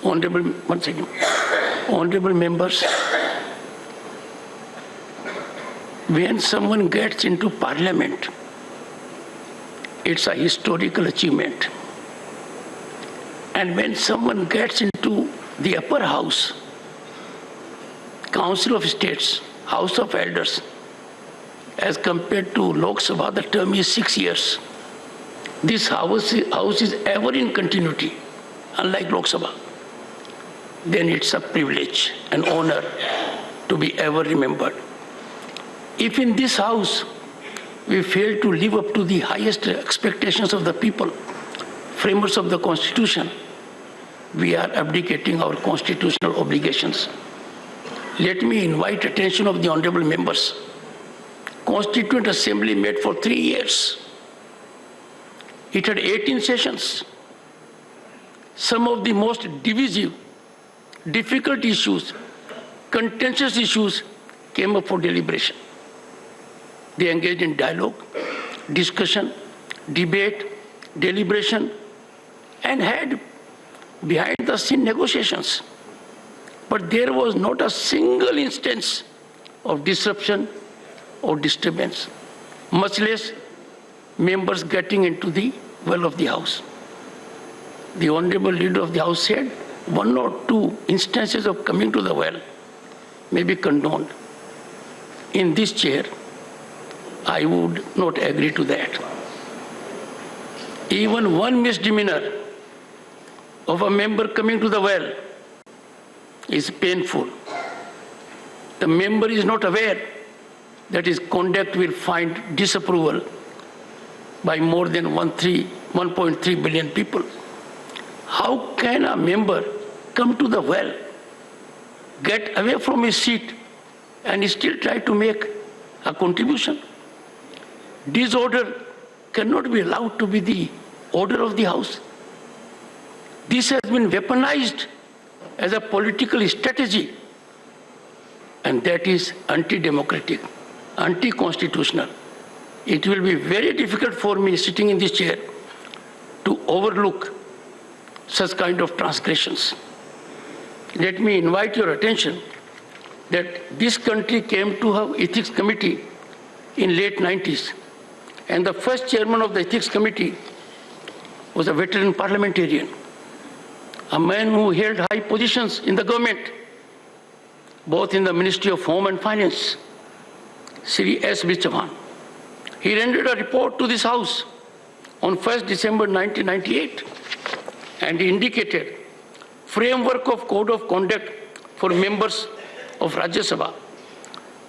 One second. Honorable members, when someone gets into parliament, it's a historical achievement. And when someone gets into the upper house, Council of States, House of Elders, as compared to Lok Sabha, the term is 6 years. This house is ever in continuity, unlike Lok Sabha. Then it's a privilege and honor to be ever remembered. If in this house we fail to live up to the highest expectations of the people, framers of the Constitution, we are abdicating our constitutional obligations. Let me invite attention of the honorable members. Constituent Assembly met for 3 years. It had 18 sessions. Some of the most divisive, difficult issues, contentious issues came up for deliberation. They engaged in dialogue, discussion, debate, deliberation, and had behind-the-scene negotiations. But there was not a single instance of disruption or disturbance, much less members getting into the well of the House. The Honorable Leader of the House said 1 or 2 instances of coming to the well may be condoned. In this chair, I would not agree to that. Even one misdemeanor of a member coming to the well is painful. The member is not aware that his conduct will find disapproval by more than 1.3 billion people. How can a member come to the well, get away from his seat, and still try to make a contribution? Disorder cannot be allowed to be the order of the House. This has been weaponized as a political strategy, and that is anti-democratic, anti-constitutional. It will be very difficult for me sitting in this chair to overlook such kind of transgressions. Let me invite your attention that this country came to have ethics committee in late 90s, and the first chairman of the ethics committee was a veteran parliamentarian, a man who held high positions in the government, both in the Ministry of Home and Finance, Sri S. B. Chauhan. He rendered a report to this House on 1st December 1998, and he indicated framework of code of conduct for members of Rajya Sabha.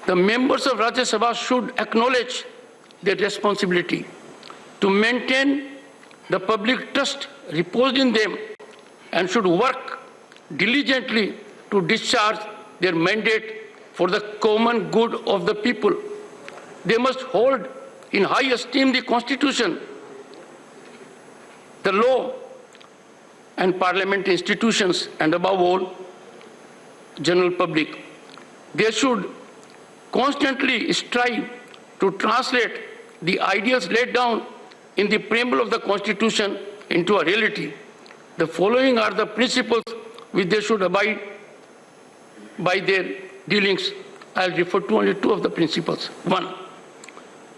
The members of Rajya Sabha should acknowledge their responsibility to maintain the public trust reposed in them and should work diligently to discharge their mandate for the common good of the people. They must hold in high esteem the Constitution, the law, and parliament institutions, and above all, general public. They should constantly strive to translate the ideas laid down in the preamble of the Constitution into a reality. The following are the principles which they should abide by their dealings. I'll refer to only 2 of the principles. 1,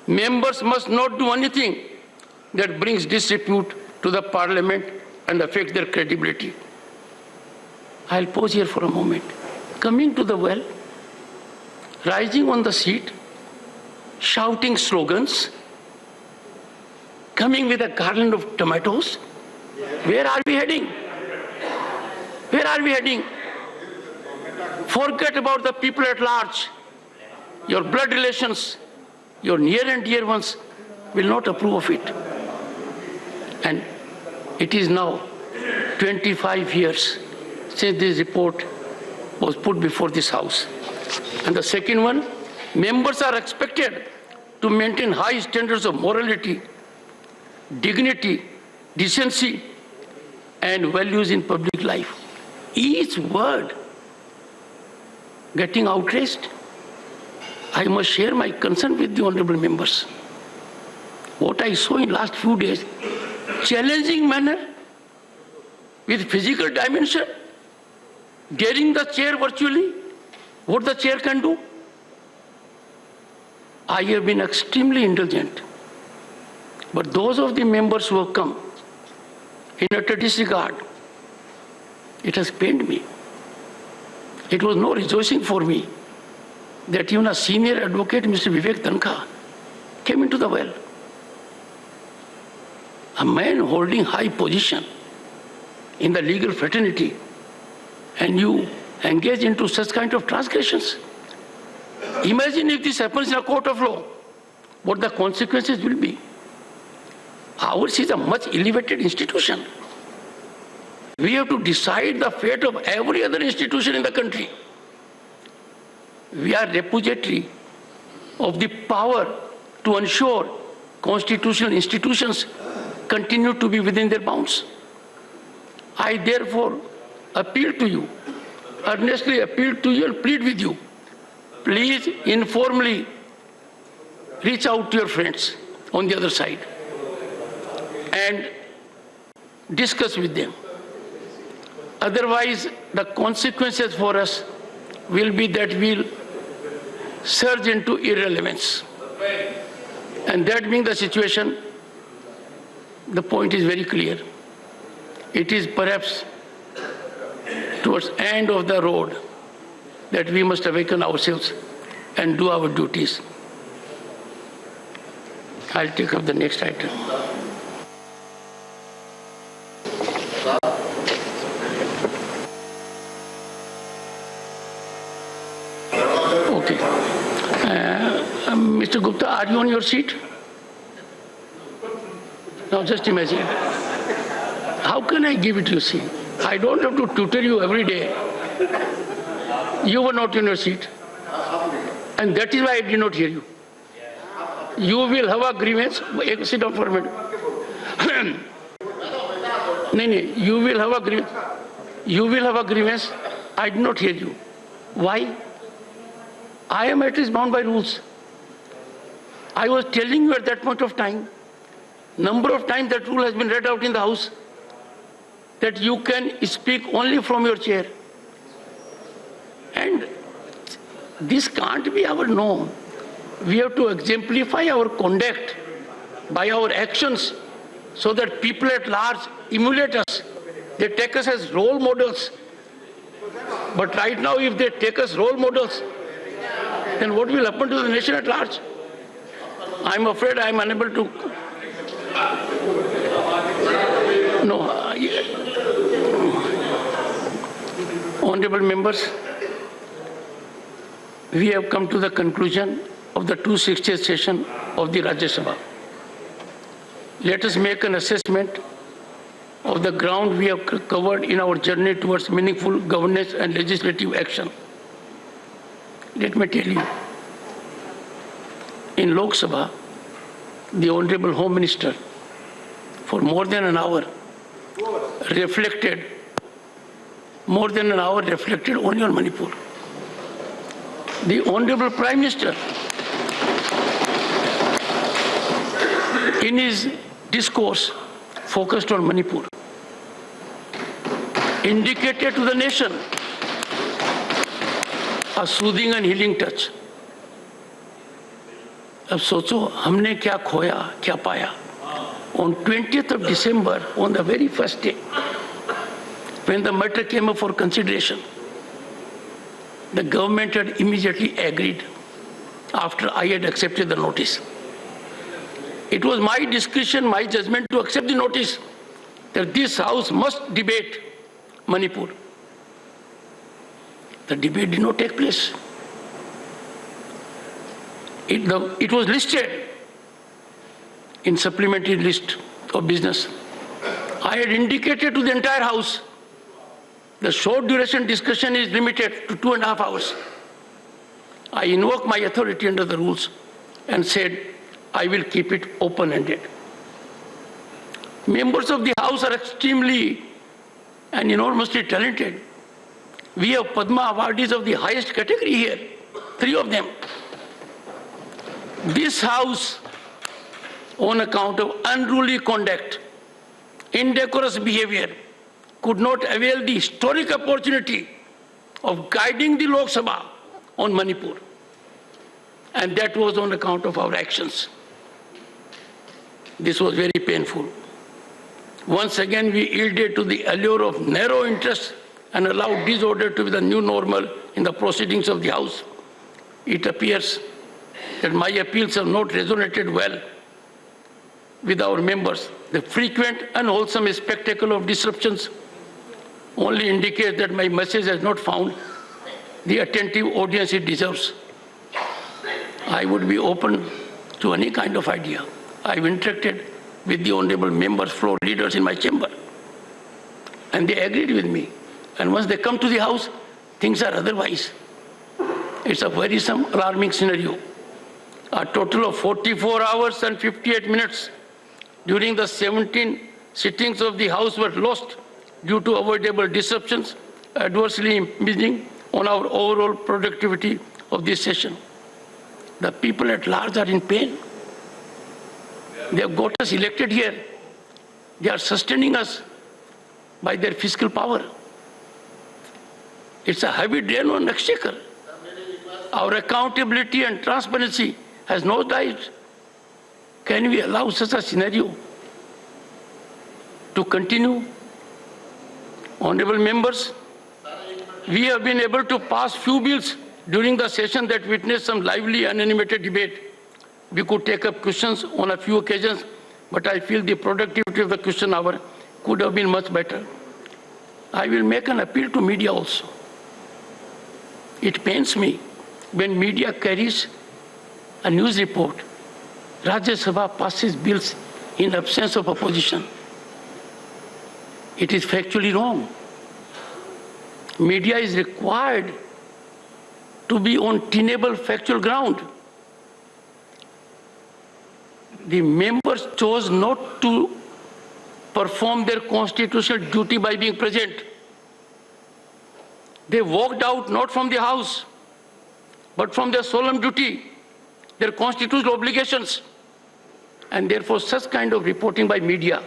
members must not do anything that brings disrepute to the parliament and affect their credibility. I'll pause here for a moment. Coming to the well, rising on the seat, shouting slogans, coming with a garland of tomatoes. Where are we heading? Where are we heading? Forget about the people at large. Your blood relations, your near and dear ones will not approve of it. And it is now 25 years since this report was put before this House. And the second one, members are expected to maintain high standards of morality, dignity, decency, and values in public life. Each word getting outraged. I must share my concern with the honorable members. What I saw in last few days, challenging manner with physical dimension, daring the chair virtually, what the chair can do. I have been extremely indulgent. But those of the members who have come in utter disregard, it has pained me. It was no rejoicing for me that even a senior advocate, Mr. Jagdeep Dhankhar, came into the well. A man holding high position in the legal fraternity, and you engage into such kind of transgressions. Imagine if this happens in a court of law, what the consequences will be. Ours is a much elevated institution. We have to decide the fate of every other institution in the country. We are repository of the power to ensure constitutional institutions continue to be within their bounds. I therefore appeal to you, earnestly appeal to you and plead with you. Please informally reach out to your friends on the other side and discuss with them. Otherwise, the consequences for us will be that we'll surge into irrelevance. And that being the situation, the point is very clear. It is perhaps towards the end of the road that we must awaken ourselves and do our duties. I'll take up the next item. Okay. Mr. Gupta, are you on your seat? Now just imagine. How can I give it to you? See, I don't have to tutor you every day. You were not in your seat. And that is why I did not hear you. You will have a grievance. Sit down for a minute. No, you will have a grievance. You will have a grievance. I did not hear you. Why? I am at least bound by rules. I was telling you at that point of time, number of times that rule has been read out in the House, that you can speak only from your chair. And this can't be our norm. We have to exemplify our conduct by our actions so that people at large emulate us. They take us as role models. But right now, if they take us role models, then what will happen to the nation at large? I'm afraid I'm unable to. No. Honorable members, we have come to the conclusion of the 260th session of the Rajya Sabha. Let us make an assessment of the ground we have covered in our journey towards meaningful governance and legislative action. Let me tell you, in Lok Sabha, the Honorable Home Minister, for more than an hour, reflected only on Manipur. The Honorable Prime Minister, in his discourse, focused on Manipur, indicated to the nation a soothing and healing touch. अब सोचो हमने क्या खोया क्या पाया. On 20th of December, on the very first day, when the matter came up for consideration, the government had immediately agreed after I had accepted the notice. It was my discretion, my judgment to accept the notice that this House must debate Manipur. The debate did not take place. It was listed in supplementary list of business. I had indicated to the entire House the short duration discussion is limited to 2.5 hours. I invoked my authority under the rules and said I will keep it open-ended. Members of the House are extremely and enormously talented. We have Padma awardees of the highest category here, 3 of them. This House, on account of unruly conduct, indecorous behavior, could not avail the historic opportunity of guiding the Lok Sabha on Manipur. And that was on account of our actions. This was very painful. Once again, we yielded to the allure of narrow interests and allowed disorder to be the new normal in the proceedings of the House. It appears that my appeals have not resonated well with our members. The frequent unwholesome spectacle of disruptions only indicates that my message has not found the attentive audience it deserves. I would be open to any kind of idea. I've interacted with the honorable members, floor leaders in my chamber, and they agreed with me. And once they come to the House, things are otherwise. It's a worrisome, alarming scenario. A total of 44 hours and 58 minutes during the 17 sittings of the House were lost due to avoidable disruptions, adversely impinging on our overall productivity of this session. The people at large are in pain. They have got us elected here. They are sustaining us by their fiscal power. It's a heavy drain on exchequer. Our accountability and transparency has no died. Can we allow such a scenario to continue? Honorable members, we have been able to pass few bills during the session that witnessed some lively and animated debate. We could take up questions on a few occasions, but I feel the productivity of the question hour could have been much better. I will make an appeal to media also. It pains me when media carries a news report. Rajya Sabha passes bills in absence of opposition. It is factually wrong. Media is required to be on tenable factual ground. The members chose not to perform their constitutional duty by being present. They walked out not from the House, but from their solemn duty, their constitutional obligations. And therefore, such kind of reporting by media,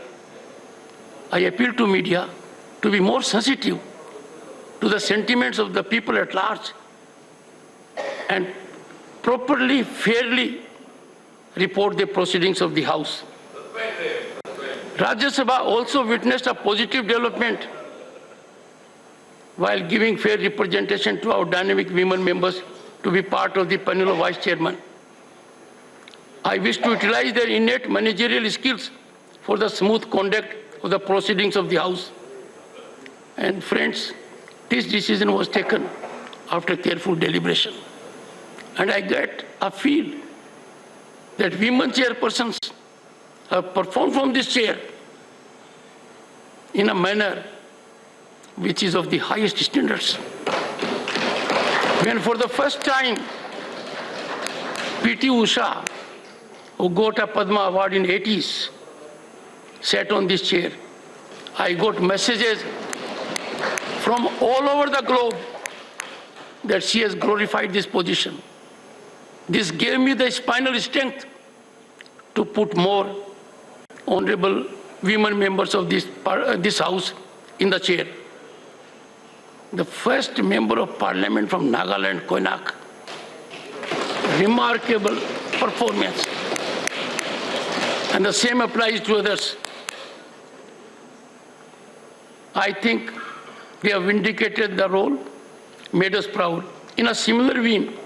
I appeal to media to be more sensitive to the sentiments of the people at large and properly, fairly report the proceedings of the House. Rajya Sabha also witnessed a positive development while giving fair representation to our dynamic women members to be part of the panel of vice chairman. I wish to utilize their innate managerial skills for the smooth conduct of the proceedings of the House. And friends, this decision was taken after careful deliberation. And I get a feel that women chairpersons have performed from this chair in a manner which is of the highest standards. When for the first time, P.T. Usha, who got a Padma Award in 80s, sat on this chair, I got messages from all over the globe that she has glorified this position. This gave me the spinal strength to put more honorable women members of this House in the chair. The first member of parliament from Nagaland, Koinak, remarkable performance. And the same applies to others. I think they have vindicated the role, made us proud. In a similar vein,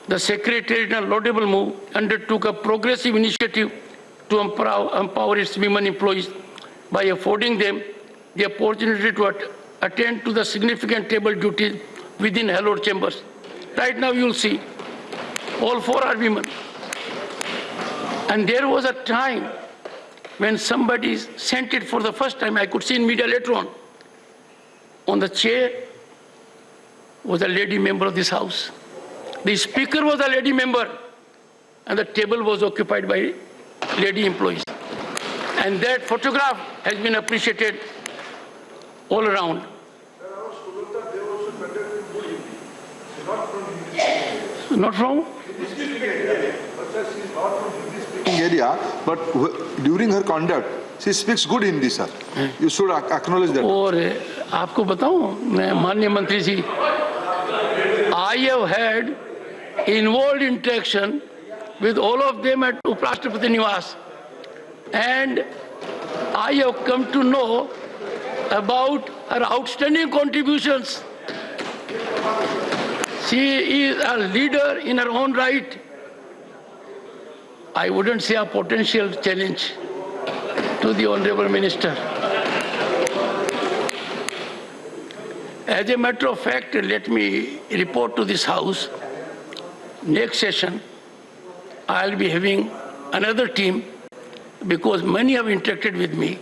the Secretariat, in a laudable move, undertook a progressive initiative to empower its women employees by affording them the opportunity to attend to the significant table duties within hallowed chambers. Right now you will see, all four are women. And there was a time when somebody sent it for the first time, I could see in media later on. On the chair was a lady member of this House. The speaker was a lady member, and the table was occupied by lady employees. And that photograph has been appreciated all around. Not from? Area, but during her conduct, she speaks good Hindi, sir. You should acknowledge that. और आपको बताऊं, मैं माननीय मंत्री जी I have had involved interaction with all of them at Uprashtrapati Niwas, and I have come to know about her outstanding contributions. She is a leader in her own right. I wouldn't say a potential challenge to the Honorable Minister. As a matter of fact, let me report to this House, next session, I'll be having another team because many have interacted with me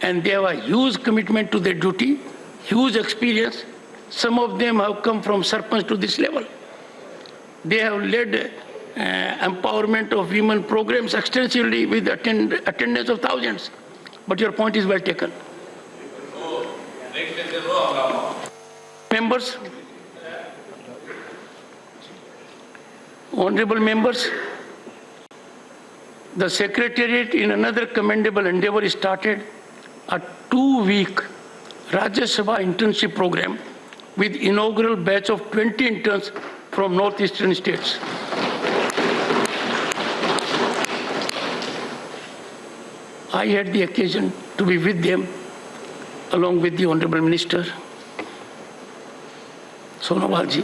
and they have a huge commitment to their duty, huge experience. Some of them have come from Sarpanch to this level. They have led empowerment of women programs extensively with attendance of thousands. But your point is well taken. Members, honorable members, the Secretariat in another commendable endeavor started a 2-week Rajya Sabha internship program with inaugural batch of 20 interns from northeastern states. I had the occasion to be with them along with the Honorable Minister Sonobalji.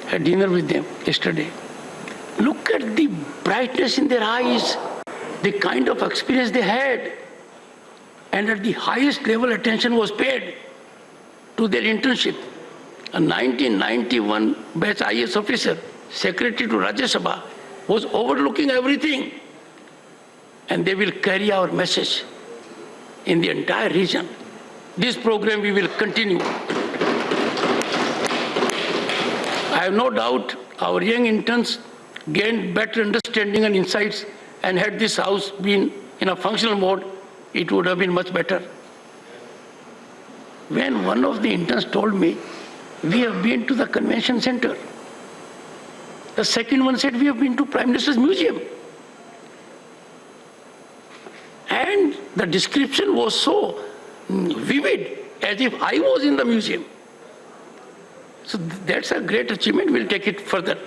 Had dinner with them yesterday. Look at the brightness in their eyes, the kind of experience they had. And at the highest level, attention was paid to their internship. A 1991 batch IAS officer, secretary to Rajya Sabha, was overlooking everything. And they will carry our message in the entire region. This program we will continue. I have no doubt our young interns gained better understanding and insights, and had this House been in a functional mode, it would have been much better. When one of the interns told me, we have been to the convention center. The second one said, we have been to Prime Minister's Museum. And the description was so vivid, as if I was in the museum. So that's a great achievement. We'll take it further.